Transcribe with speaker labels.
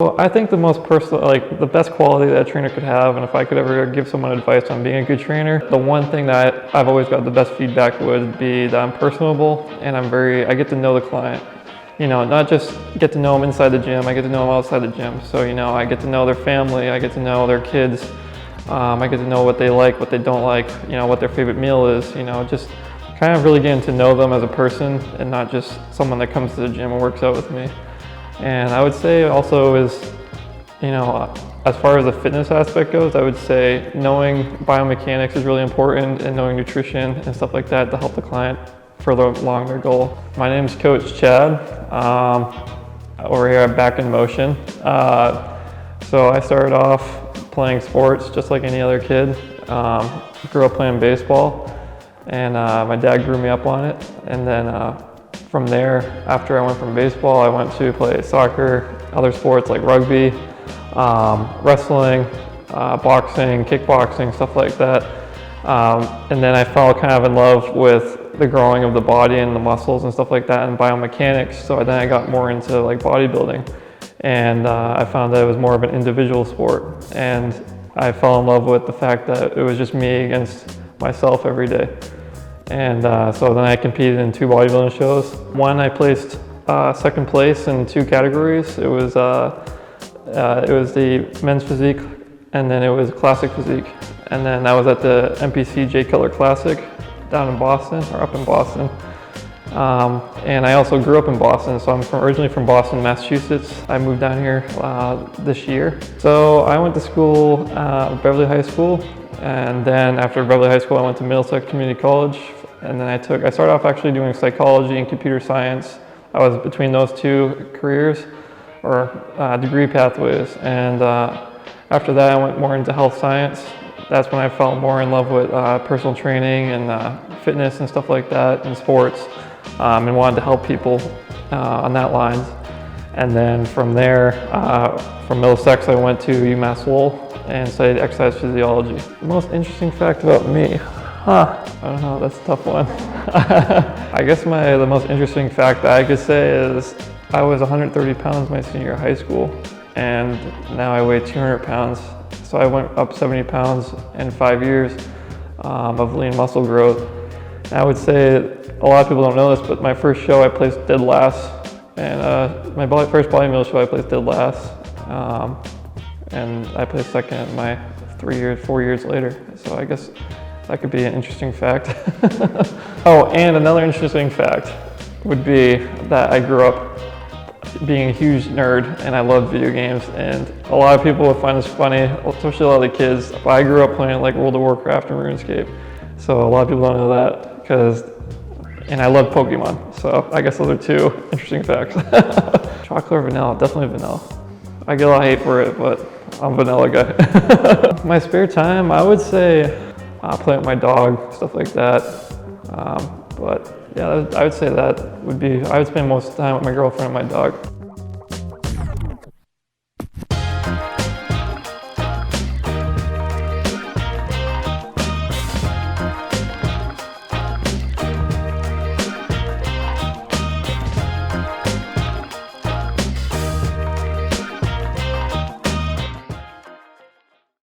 Speaker 1: Well, I think the most personal, like the best quality that a trainer could have, and if I could ever give someone advice on being a good trainer, the one thing that I've always got the best feedback would be that I'm personable and I get to know the client. You know, not just get to know them inside the gym, I get to know them outside the gym. So, you know, I get to know their family, I get to know their kids, I get to know what they like, what they don't like, you know, what their favorite meal is, you know, just kind of really getting to know them as a person and not just someone that comes to the gym and works out with me. And I would say also is, you know, as far as the fitness aspect goes, I would say knowing biomechanics is really important and knowing nutrition and stuff like that to help the client further along their goal. My name is Coach Chad. Over here at Back in Motion. So I started off playing sports just like any other kid. Grew up playing baseball, and my dad grew me up on it. And then from there, after I went from baseball, I went to play soccer, other sports like rugby, wrestling, boxing, kickboxing, stuff like that. And then I fell kind of in love with the growing of the body and the muscles and stuff like that and biomechanics. So then I got more into like bodybuilding, and I found that it was more of an individual sport. And I fell in love with the fact that it was just me against myself every day. And so then I competed in 2 bodybuilding shows. One, I placed second place in 2 categories. It was the men's physique, and then it was classic physique. And then I was at the NPC Jay Cutler Classic down in Boston, or up in Boston. And I also grew up in Boston, so I'm originally from Boston, Massachusetts. I moved down here this year. So I went to school, Beverly High School, and then after Beverly High School, I went to Middlesex Community College. And then I started off actually doing psychology and computer science. I was between those 2 careers, or degree pathways. And after that, I went more into health science. That's when I fell more in love with personal training and fitness and stuff like that, and sports, and wanted to help people on that line. And then from there, from Middlesex, I went to UMass Lowell and studied exercise physiology. The most interesting fact about me, I don't know, that's a tough one. I guess the most interesting fact that I could say is I was 130 pounds my senior year of high school, and now I weigh 200 pounds. So I went up 70 pounds in 5 years of lean muscle growth. And I would say a lot of people don't know this, but my first show I placed dead last, and my first bodybuilding show I placed dead last, and I placed second my 4 years later. So I guess that could be an interesting fact. Oh, and another interesting fact would be that I grew up being a huge nerd, and I loved video games, and a lot of people would find this funny, especially a lot of the kids, but I grew up playing like World of Warcraft and RuneScape, so a lot of people don't know that, and I love Pokemon, so I guess those are 2 interesting facts. Chocolate or vanilla? Definitely vanilla. I get a lot of hate for it, but I'm a vanilla guy. My spare time, I would say play with my dog, stuff like that, but yeah, I would say that would be, I would spend most of the time with my girlfriend and my dog.